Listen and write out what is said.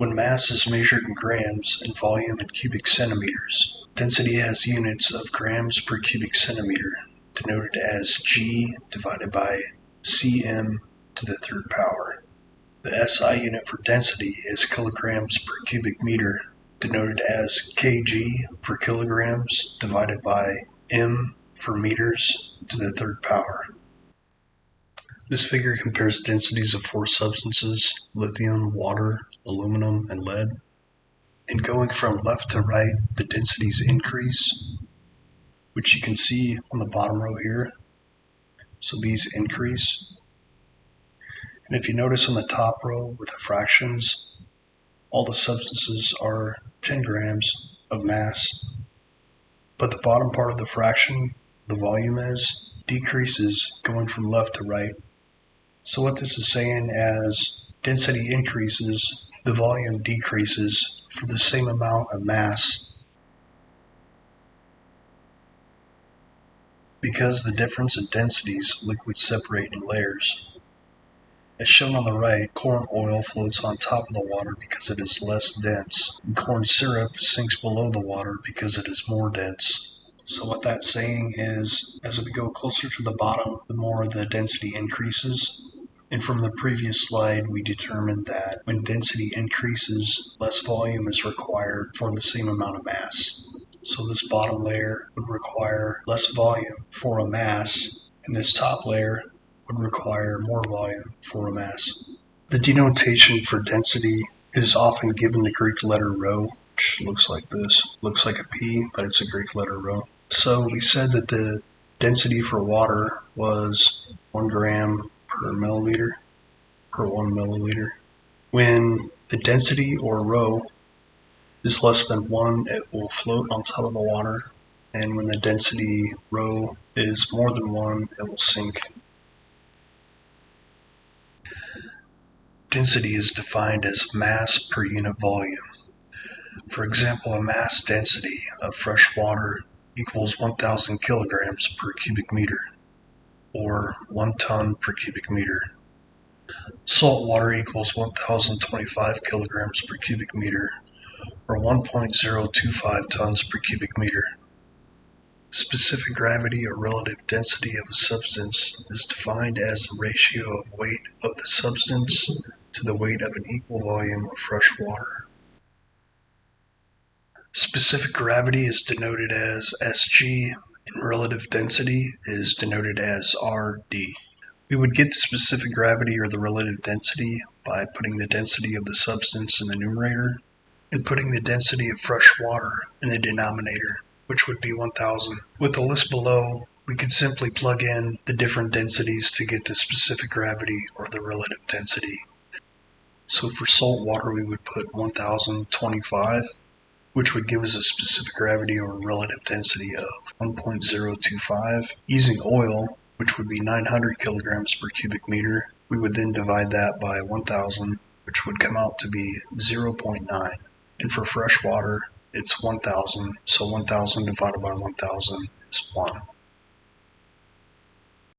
When mass is measured in grams and volume in cubic centimeters, density has units of grams per cubic centimeter, denoted as G divided by cm to the third power. The SI unit for density is kilograms per cubic meter, denoted as kg for kilograms divided by m for meters to the third power. This figure compares densities of 4 substances: lithium, water, aluminum, and lead. And going from left to right, the densities increase, which you can see on the bottom row here. So these increase. And if you notice on the top row with the fractions, all the substances are 10 grams of mass. But the bottom part of the fraction, the volume decreases going from left to right. So what this is saying, as density increases, the volume decreases for the same amount of mass. Because the difference in densities, liquids separate in layers. As shown on the right, corn oil floats on top of the water because it is less dense, and corn syrup sinks below the water because it is more dense. So what that's saying is, as we go closer to the bottom, the more the density increases. And from the previous slide, we determined that when density increases, less volume is required for the same amount of mass. So this bottom layer would require less volume for a mass, and this top layer would require more volume for a mass. The denotation for density is often given the Greek letter rho, which looks like this. Looks like a P, but it's a Greek letter rho. So we said that the density for water was 1 gram per milliliter per 1 milliliter. When the density, or rho, is less than 1, it will float on top of the water, and when the density rho is more than 1, it will sink. Density is defined as mass per unit volume. For example, a mass density of fresh water equals 1,000 kilograms per cubic meter, or 1 ton per cubic meter. Salt water equals 1,025 kilograms per cubic meter, or 1.025 tons per cubic meter. Specific gravity, or relative density of a substance, is defined as the ratio of weight of the substance to the weight of an equal volume of fresh water. Specific gravity is denoted as Sg, and relative density is denoted as Rd. We would get the specific gravity, or the relative density, by putting the density of the substance in the numerator and putting the density of fresh water in the denominator, which would be 1,000. With the list below, we could simply plug in the different densities to get the specific gravity or the relative density. So for salt water, we would put 1,025, which would give us a specific gravity or relative density of 1.025. Using oil, which would be 900 kilograms per cubic meter, we would then divide that by 1,000, which would come out to be 0.9. And for fresh water, it's 1,000, so 1,000 divided by 1,000 is 1.